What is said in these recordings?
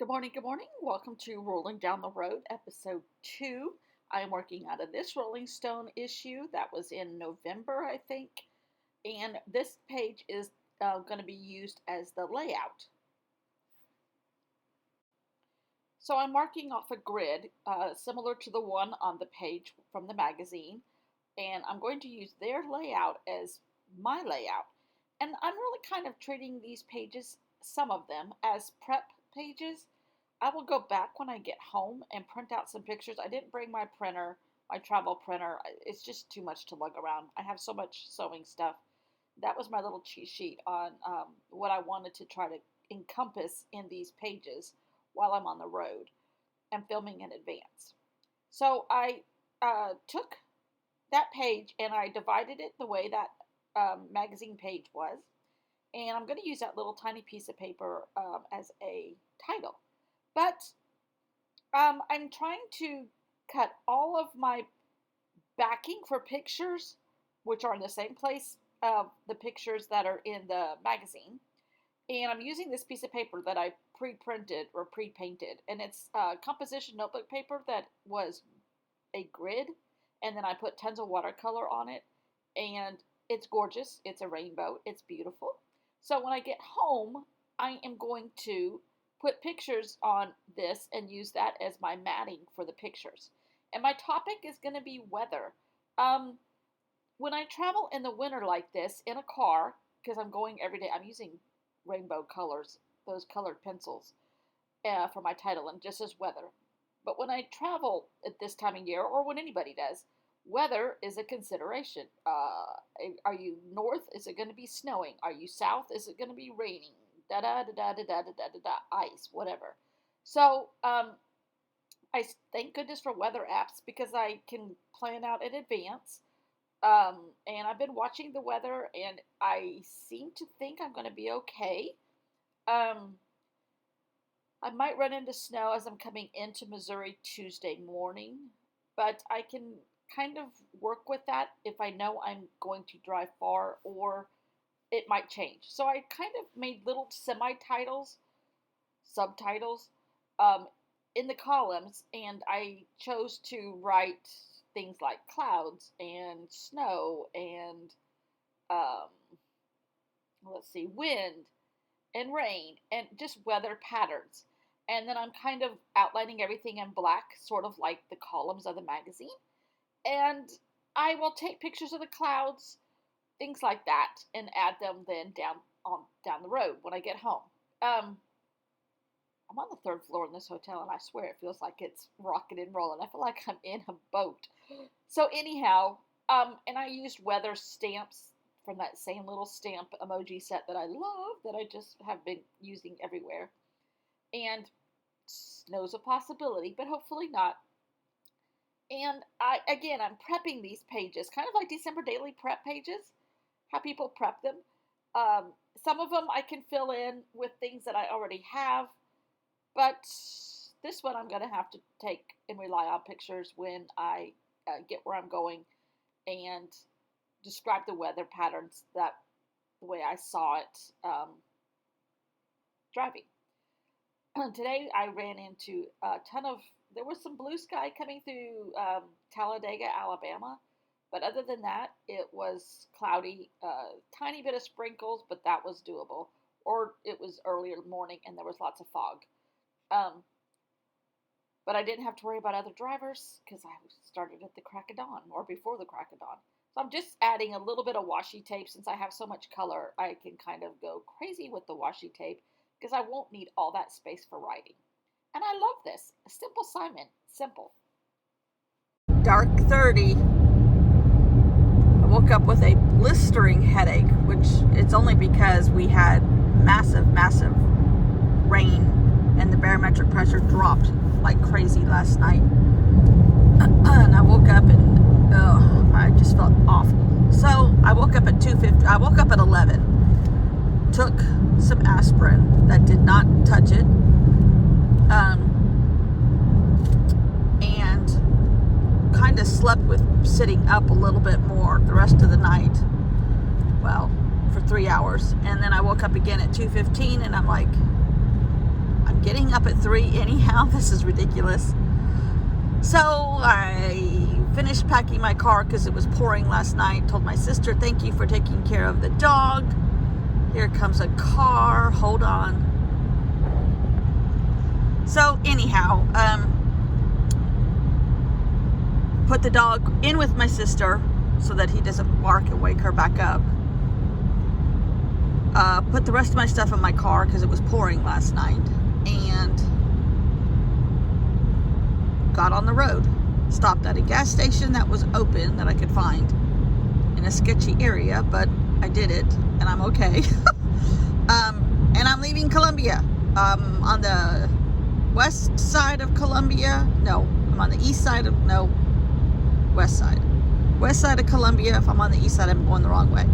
Good morning, good morning. Welcome to Rolling Down the Road, episode 2. I am working out of this Rolling Stone issue that was in November, I think. And this page is going to be used as the layout. So I'm marking off a grid similar to the one on the page from the magazine. And I'm going to use their layout as my layout. And I'm really kind of treating these pages, some of them, as prep pages. I will go back when I get home and print out some pictures. I didn't bring my printer, my travel printer. It's just too much to lug around. I have so much sewing stuff. That was my little cheat sheet on what I wanted to try to encompass in these pages while I'm on the road and filming in advance. So I took that page and I divided it the way that magazine page was. And I'm going to use that little tiny piece of paper as a title. But I'm trying to cut all of my backing for pictures, which are in the same place of the pictures that are in the magazine. And I'm using this piece of paper that I pre-printed or pre-painted. And it's composition notebook paper that was a grid. And then I put tons of watercolor on it. And it's gorgeous. It's a rainbow. It's beautiful. So when I get home, I am going to put pictures on this and use that as my matting for the pictures. And my topic is going to be weather. When I travel in the winter like this in a car, because I'm going every day, I'm using rainbow colors, those colored pencils for my title, and just as weather. But when I travel at this time of year, or when anybody does, weather is a consideration. Are you north? Is it going to be snowing? Are you south? Is it going to be raining? Ice, whatever. So I thank goodness for weather apps because I can plan out in advance. And I've been watching the weather and I seem to think I'm going to be okay. I might run into snow as I'm coming into Missouri Tuesday morning, but I can kind of work with that if I know I'm going to drive far, or it might change. So I kind of made little subtitles in the columns, and I chose to write things like clouds and snow and wind and rain and just weather patterns. And then I'm kind of outlining everything in black, sort of like the columns of the magazine. And I will take pictures of the clouds, things like that, and add them then down the road when I get home. I'm on the 3rd floor in this hotel, and I swear it feels like it's rocking and rolling. I feel like I'm in a boat. So anyhow, and I used weather stamps from that same little stamp emoji set that I love, that I just have been using everywhere. And snow's a possibility, but hopefully not. And I'm prepping these pages, kind of like December Daily prep pages, how people prep them. Some of them I can fill in with things that I already have, but this one I'm going to have to take and rely on pictures when I get where I'm going and describe the weather patterns the way I saw it driving. Today I ran into a ton of, there was some blue sky coming through Talladega, Alabama. But other than that, it was cloudy, tiny bit of sprinkles, but that was doable. Or it was earlier morning and there was lots of fog. But I didn't have to worry about other drivers because I started at the crack of dawn or before the crack of dawn. So I'm just adding a little bit of washi tape. Since I have so much color, I can kind of go crazy with the washi tape because I won't need all that space for writing. And I love this. A simple Simon. Simple. Dark 30. I woke up with a blistering headache, which it's only because we had massive rain and the barometric pressure dropped like crazy last night. And I woke up and I just felt awful. So I woke up at 2:50. I woke up at 11. Took some aspirin that did not touch it. And kind of slept with sitting up a little bit more the rest of the night. Well, for 3 hours. And then I woke up again at 2:15 and I'm like, I'm getting up at 3 anyhow. This is ridiculous. So I finished packing my car because it was pouring last night. Told my sister, thank you for taking care of the dog. Here comes a car. Hold on. So anyhow, put the dog in with my sister so that he doesn't bark and wake her back up. Put the rest of my stuff in my car because it was pouring last night, and got on the road. Stopped at a gas station that was open that I could find in a sketchy area, but I did it and I'm okay. And I'm leaving Columbia. On the west side of Columbia. No, I'm on the east side of, no, west side. West side of Columbia. If I'm on the east side, I'm going the wrong way.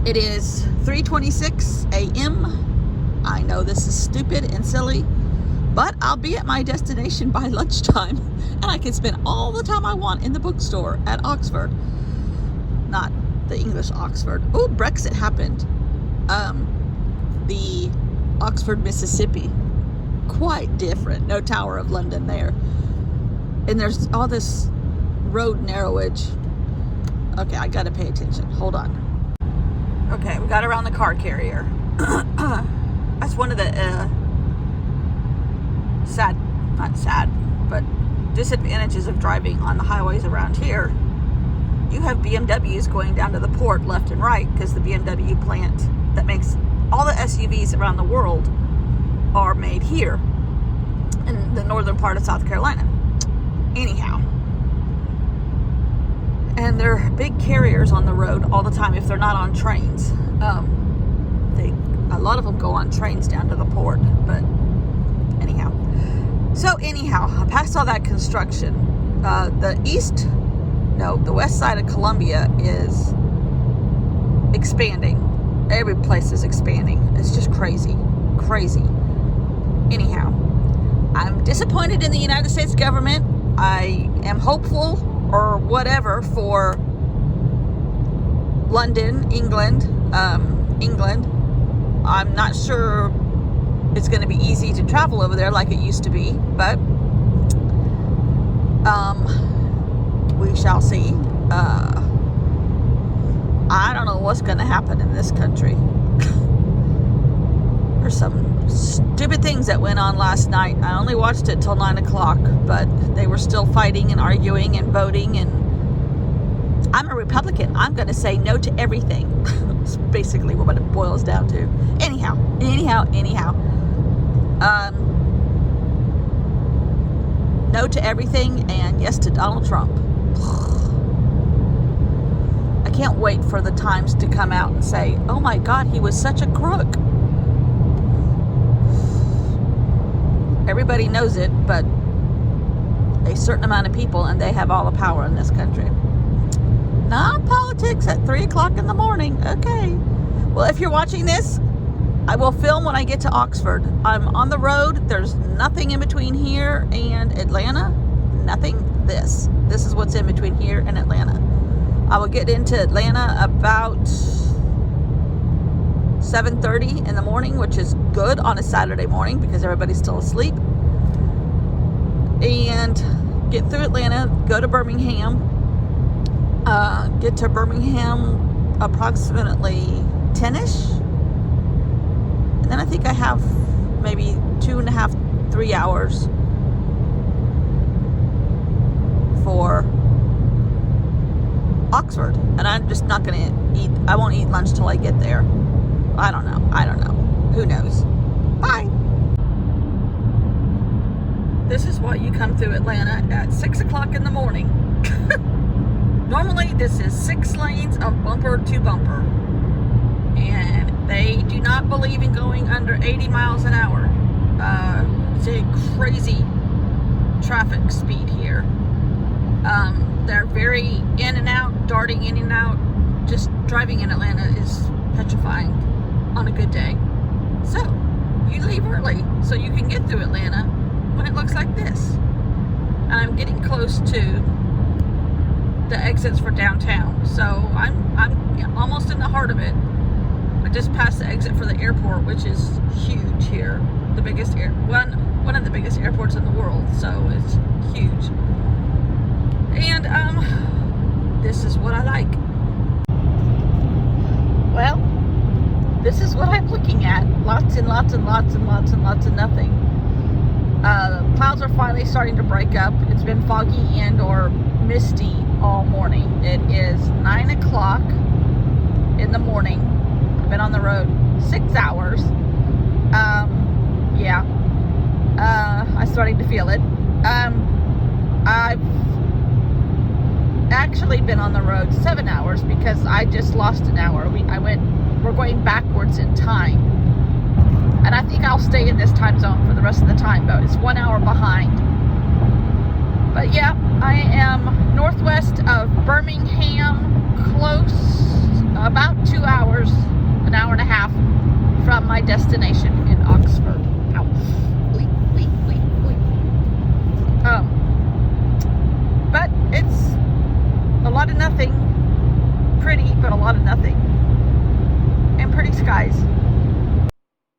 It is 3:26 a.m. I know this is stupid and silly, but I'll be at my destination by lunchtime, and I can spend all the time I want in the bookstore at Oxford. Not the English Oxford. Oh, Brexit happened. The Oxford, Mississippi. Quite different. No Tower of London there. And there's all this road narrowage. Okay, I gotta pay attention. Hold on. Okay, we got around the car carrier. That's one of the not sad, but disadvantages of driving on the highways around here. You have BMWs going down to the port left and right because the BMW plant that makes all the SUVs around the world are made here in the northern part of South Carolina. Anyhow. And there are big carriers on the road all the time if they're not on trains. A lot of them go on trains down to the port, but anyhow. So anyhow, I passed all that construction. The west side of Columbia is expanding. Every place is expanding. It's just crazy. Crazy. Anyhow, I'm disappointed in the United States government. I am hopeful or whatever for London, England. I'm not sure it's going to be easy to travel over there like it used to be, but we shall see. I don't know what's going to happen in this country. There's some stupid things that went on last night. I only watched it till 9 o'clock, but they were still fighting and arguing and voting, and I'm a Republican. I'm going to say no to everything. That's basically what it boils down to. Anyhow. No to everything and yes to Donald Trump. I can't wait for the Times to come out and say, oh my God, he was such a crook. Everybody knows it, but a certain amount of people, and they have all the power in this country. Not politics at 3 o'clock in the morning. Okay. Well, if you're watching this, I will film when I get to Oxford. I'm on the road. There's nothing in between here and Atlanta. Nothing. This is what's in between here and Atlanta. I will get into Atlanta about 7:30 in the morning, which is good on a Saturday morning because everybody's still asleep. And get through Atlanta, go to Birmingham. Get to Birmingham approximately 10-ish. And then I think I have maybe 2.5, 3 hours for Oxford. And I'm just not going to eat. I won't eat lunch till I get there. I don't know. Who knows? Bye. This is why you come through Atlanta at 6 o'clock in the morning. Normally, this is 6 lanes of bumper to bumper. And they do not believe in going under 80 miles an hour. It's a crazy traffic speed here. They're very in and out, darting in and out. Just driving in Atlanta is petrifying on a good day. So, you leave early so you can get through Atlanta when it looks like this. And I'm getting close to the exits for downtown. So, I'm almost in the heart of it. We just passed the exit for the airport, which is huge here. The biggest one of the biggest airports in the world, so it's huge. And this is what I like. Well, this is what I'm looking at. Lots and lots and lots and lots and lots of nothing. Clouds are finally starting to break up. It's been foggy and or misty all morning. It is 9 o'clock in the morning. I've been on the road 6 hours. Yeah. I'm starting to feel it. I've actually been on the road 7 hours because I just lost an hour. We're going backwards in time. And I think I'll stay in this time zone for the rest of the time, though. It's 1 hour behind. But yeah, I am northwest of Birmingham, close, about 2 hours, an hour and a half from my destination in Oxford. Ow. But it's a lot of nothing. Pretty, but a lot of nothing. And pretty skies.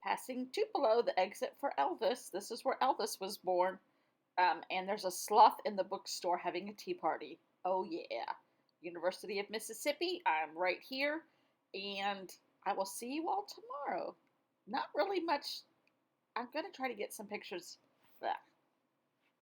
Passing Tupelo, the exit for Elvis. This is where Elvis was born. And there's a sloth in the bookstore having a tea party. Oh yeah. University of Mississippi, I'm right here. And I will see you all tomorrow. Not really much. I'm going to try to get some pictures.